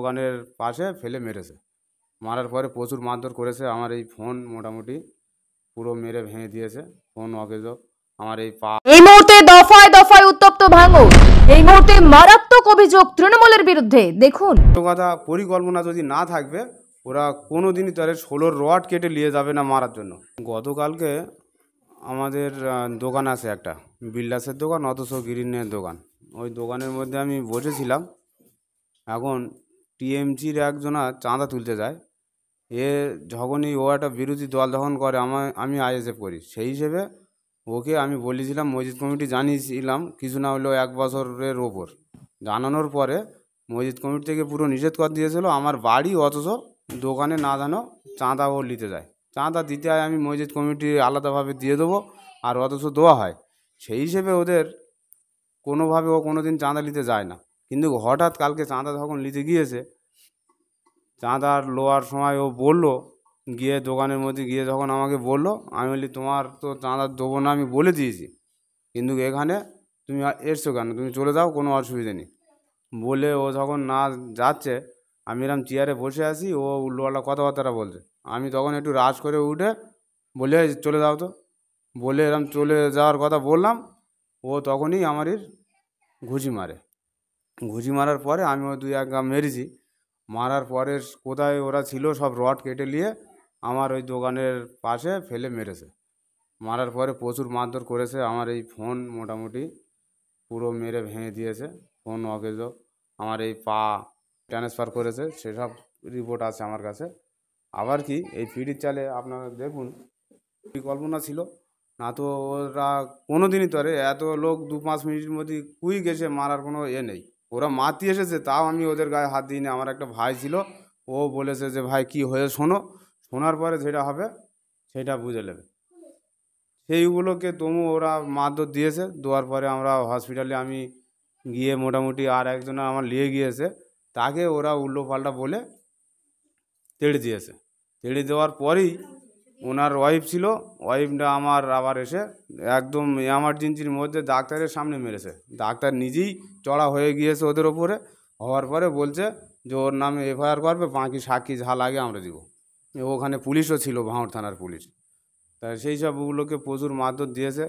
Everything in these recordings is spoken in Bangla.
দোকানের পাশে ফেলে মেরেছে। মারার পরে প্রচুর মারধর করেছে। আমার এই ফোন মোটামুটি পুরো মেরে ভেঙে দিয়েছে। ফোন অকেজো, আমার এই পা। এই মুহূর্তে দফায় দফায় উত্তপ্ত ভাঙড়। এই মুহূর্তে মারাত্মক অভিযোগ তৃণমূলের বিরুদ্ধে। দেখুন, কথা পরিকল্পনা যদি না থাকবে ওরা কোনো দিনই তার 16 রড কেটে নিয়ে যাবে না মারার জন্য। গতকালকে আমাদের দোকান আছে একটা বিল্ডার্সের দোকান, অথচ গ্রিনের দোকান। ওই দোকানের মধ্যে আমি বসেছিলাম। এখন টিএমসির একজনা চাঁদা তুলতে যায়। যখনই ও একটা বিরোধী দল যখন করে আমি আইএসএফ করি, সেই হিসেবে ওকে আমি বলেছিলাম, মসজিদ কমিটি জানিয়েছিলাম কিছু না হলেও 1 বছরের ওপর। জানানোর পরে মসজিদ কমিটি থেকে পুরো নিষেধ করে দিয়েছিল আমার বাড়ি, অথচ দোকানে না জানো চাঁদা ও নিতে যায়। চাঁদা দিতে হয় আমি মসজিদ কমিটি আলাদাভাবে দিয়ে দেবো, আর অথচ দেওয়া হয়। সেই হিসেবে ওদের কোনোভাবে ও কোনো দিন চাঁদা নিতে যায় না। কিন্তু হঠাৎ কালকে চাঁদা যখন নিতে গিয়েছে, চাঁদার লোয়ার সময় ও বললো, গিয়ে দোকানের মধ্যে গিয়ে যখন আমাকে বললো, আমি বলি তোমার তো চাঁদা দেবো না, আমি বলে দিয়েছি, কিন্তু এখানে তুমি এসছো কেন, তুমি চলে যাও, কোনো অসুবিধা নেই বলে ও যখন না যাচ্ছে, আমি এরকম চেয়ারে বসে আছি, ও উল্টোপাল্টা কথাবার্তা বলছে। আমি তখন একটু রাজ করে উঠে বলে চলে যাও তো, বলে এরকম চলে যাওয়ার কথা বললাম। ও তখনই আমারই ঘুষি মারে। ঘুষি মারার পরে আমি ও 2-1 গা মেরেছি। মারার পরে কোথায় ওরা ছিল সব রড কেটে নিয়ে আমার ওই দোকানের পাশে ফেলে মেরেছে। মারার পরে প্রচুর মারধর করেছে। আমার এই ফোন মোটামুটি পুরো মেরে ভেঙে দিয়েছে। ফোন অকেজো, আমার এই পা ট্রান্সফার করেছে, সেসব রিপোর্ট আছে আমার কাছে। আবার কি এই পিটির চালে আপনারা দেখুন, পরিকল্পনা ছিল না তো ওরা কোনো দিনই তো এত লোক 2-5 মিনিটের মধ্যে কুই গেছে মারার কোনো নেই। ওরা মারতে এসেছে, তাও আমি ওদের গায়ে হাত দিইনি। আমার একটা ভাই ছিল, ও বলেছে যে ভাই কি হয়ে শোনো, শোনার পরে যেটা হবে সেটা বুঝে নেবে। সেইগুলোকে ওরা মারধর দিয়েছে। দেওয়ার পরে আমরা হসপিটালে আমি গিয়ে মোটামুটি আর একজন আমার নিয়ে গিয়েছে, তাকে ওরা উল্টো পাল্টা বলে তেড়ে দিয়েছে। তেড়ে দেওয়ার পরেই ওনার ওয়াইফ ছিল, ওয়াইফটা আমার আবার এসে একদম এমার্জেন্সির মধ্যে ডাক্তারের সামনে মেরেছে। ডাক্তার নিজেই চড়া হয়ে গিয়েছে ওদের ওপরে। হওয়ার পরে বলছে যে ওর নামে এফআইআর করবে, বাকি সাক্ষী যা লাগে আমরা দিব। ওখানে পুলিশও ছিল, ভাঙড় থানার পুলিশ। তা সেই সবগুলোকে প্রচুর মারধর দিয়েছে।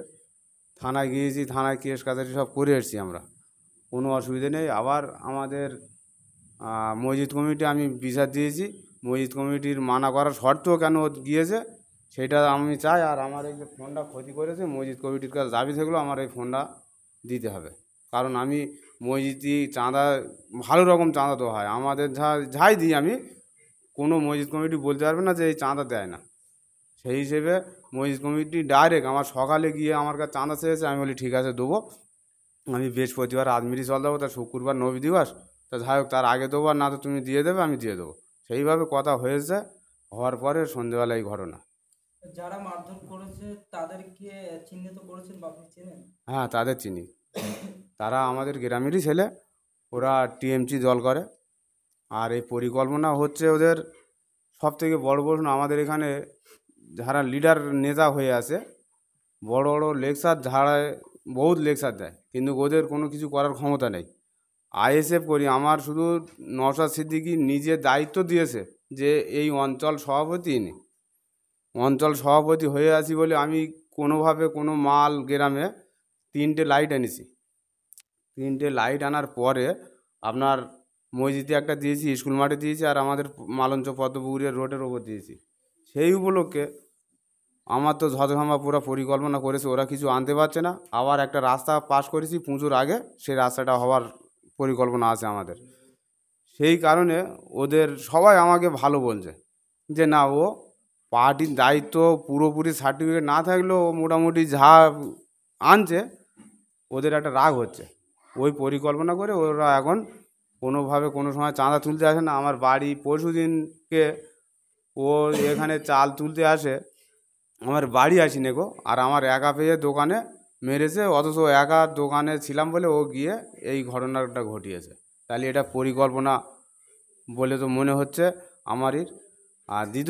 থানায় গিয়েছি, থানায় কেস কাছারি সব করে এসেছি আমরা, কোনো অসুবিধা নেই। আবার আমাদের মসজিদ কমিটি আমি বিচার দিয়েছি, মসজিদ কমিটির মানা করার সত্ত্বেও কেন গিয়েছে সেটা আমি চাই। আর আমার এই যে ফোনটা ক্ষতি করেছে, মসজিদ কমিটির কাছে দাবি থাকলেও আমার এই ফোনটা দিতে হবে। কারণ আমি মসজিদি চাঁদা ভালো রকম চাঁদা দেওয়া হয় আমাদের, যাই দিই আমি, কোনো মসজিদ কমিটি বলতে পারবে না যে এই চাঁদা দেয় না। সেই হিসেবে মসজিদ কমিটি ডাইরেক্ট আমার সকালে গিয়ে আমার কাছে চাঁদা চেয়েছে। আমি বলি ঠিক আছে দেবো, আমি বৃহস্পতিবার আজমিরি চল দেবো, তা শুক্রবার নবী দিবস, তা যাই হোক তার আগে দেবো, আর না তো তুমি দিয়ে দেবে, আমি দিয়ে দেবো। সেইভাবে কথা হয়েছে। হওয়ার পরে সন্ধ্যেবেলা এই ঘটনা। যারা মারধর করেছে তাদেরকে চিহ্নিত করেছেন বা আপনি চেনেন? হ্যাঁ, তাদের চিনি। তারা আমাদের গ্রামেরই ছেলে, ওরা টিএমসি দল করে। আর এই পরিকল্পনা হচ্ছে ওদের সবথেকে বড় প্রশ্ন, আমাদের এখানে যারা লিডার নেতা হয়ে আছে, বড় বড় লেকচার ঝাড়ায়, বহুত লেকচার দেয়, কিন্তু ওদের কোনো কিছু করার ক্ষমতা নেই। আইএসএফ করি, আমার শুধু নওশাদ সিদ্দিকী নিজে দায়িত্ব দিয়েছে যে এই অঞ্চল সভাপতি ইনি। অঞ্চল সভাপতি হয়ে আছি বলে আমি কোনোভাবে কোনো মাল গ্রামে 3টে লাইট এনেছি। 3টে লাইট আনার পরে আপনার মসজিদে একটা দিয়েছি, স্কুল মাঠে দিয়েছি, আর আমাদের মালঞ্চ পদ্মপুকুরের রোডের ওপর দিয়েছি। সেই উপলক্ষে আমার তো যথাসম্ভব পুরো পরিকল্পনা করেছে, ওরা কিছু আনতে পারছে না। আবার একটা রাস্তা পাস করেছি পুজোর আগে, সেই রাস্তাটা হওয়ার পরিকল্পনা আছে আমাদের। সেই কারণে ওদের সবাই আমাকে ভালো বলছে যে না, ও পার্টির দায়িত্ব পুরোপুরি সার্টিফিকেট না থাকলেও মোটামুটি যা আনছে, ওদের একটা রাগ হচ্ছে। ওই পরিকল্পনা করে ওরা এখন কোনোভাবে কোনো সময় চাঁদা তুলতে আসে না। আমার বাড়ি পরশু দিনকে ও এখানে চাল তুলতে আসে, আমার বাড়ি আসি নেগো, আর আমার একা পেয়ে দোকানে মেরেছে, অথচ একা দোকানে ছিলাম বলে ও গিয়ে এই ঘটনাটা ঘটিয়েছে। তাহলে এটা পরিকল্পনা বলে তো মনে হচ্ছে আমারই। আর দ্বিতীয়